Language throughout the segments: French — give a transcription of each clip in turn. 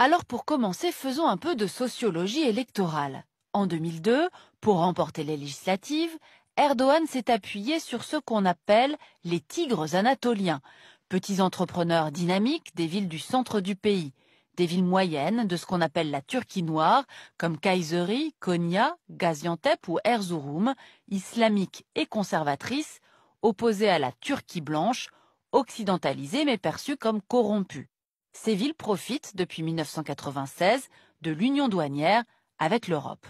Alors pour commencer, faisons un peu de sociologie électorale. En 2002, pour remporter les législatives, Erdogan s'est appuyé sur ce qu'on appelle les tigres anatoliens, petits entrepreneurs dynamiques des villes du centre du pays, des villes moyennes de ce qu'on appelle la Turquie noire, comme Kayseri, Konya, Gaziantep ou Erzurum, islamiques et conservatrices, opposées à la Turquie blanche, occidentalisée mais perçue comme corrompue. Ces villes profitent depuis 1996 de l'union douanière avec l'Europe.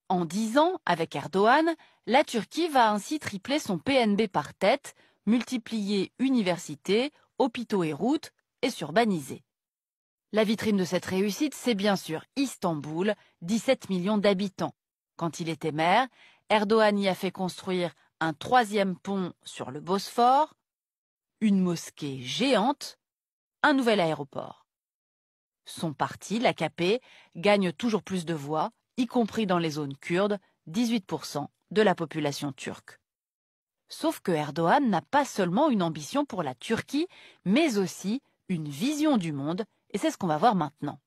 En 10 ans, avec Erdogan, la Turquie va ainsi tripler son PNB par tête, multiplier universités, hôpitaux et routes, et s'urbaniser. La vitrine de cette réussite, c'est bien sûr Istanbul, 17 millions d'habitants. Quand il était maire, Erdogan y a fait construire un 3e pont sur le Bosphore, une mosquée géante, un nouvel aéroport. Son parti, l'AKP, gagne toujours plus de voix, y compris dans les zones kurdes, 18% de la population turque. Sauf que Erdogan n'a pas seulement une ambition pour la Turquie, mais aussi une vision du monde, et c'est ce qu'on va voir maintenant.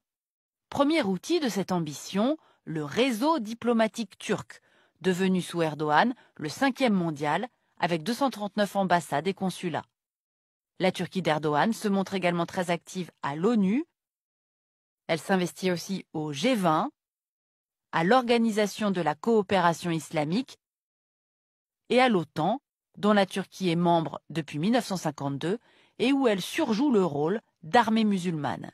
Premier outil de cette ambition, le réseau diplomatique turc, devenu sous Erdogan le 5e mondial, avec 239 ambassades et consulats. La Turquie d'Erdogan se montre également très active à l'ONU. Elle s'investit aussi au G20, à l'Organisation de la coopération islamique et à l'OTAN, dont la Turquie est membre depuis 1952 et où elle surjoue le rôle d'armée musulmane.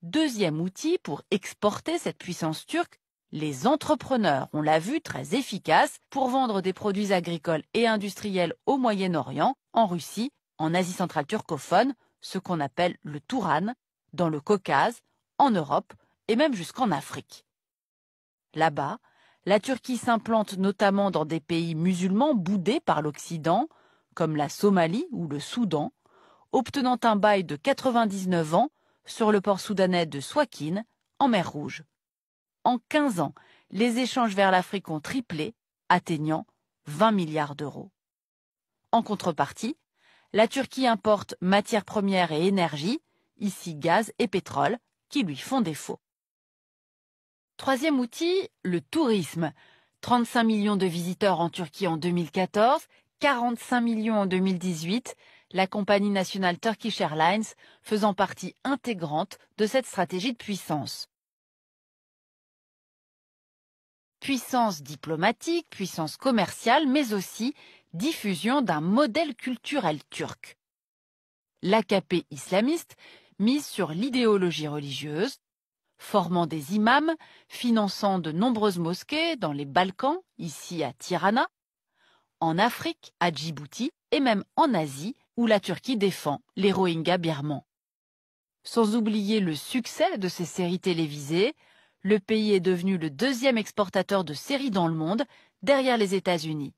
Deuxième outil pour exporter cette puissance turque, les entrepreneurs, on l'a vu, très efficaces pour vendre des produits agricoles et industriels au Moyen-Orient, en Russie, en Asie centrale turcophone, ce qu'on appelle le Touran, dans le Caucase, en Europe et même jusqu'en Afrique. Là-bas, la Turquie s'implante notamment dans des pays musulmans boudés par l'Occident, comme la Somalie ou le Soudan, obtenant un bail de 99 ans sur le port soudanais de Souakin, en mer Rouge. En 15 ans, les échanges vers l'Afrique ont triplé, atteignant 20 milliards d'euros. En contrepartie, la Turquie importe matières premières et énergie, ici gaz et pétrole, qui lui font défaut. Troisième outil, le tourisme. 35 millions de visiteurs en Turquie en 2014, 45 millions en 2018, la compagnie nationale Turkish Airlines faisant partie intégrante de cette stratégie de puissance. Puissance diplomatique, puissance commerciale, mais aussi diffusion d'un modèle culturel turc. L'AKP islamiste mise sur l'idéologie religieuse, formant des imams, finançant de nombreuses mosquées dans les Balkans, ici à Tirana, en Afrique, à Djibouti, et même en Asie, où la Turquie défend les Rohingyas birmans. Sans oublier le succès de ces séries télévisées, le pays est devenu le 2e exportateur de séries dans le monde, derrière les États-Unis.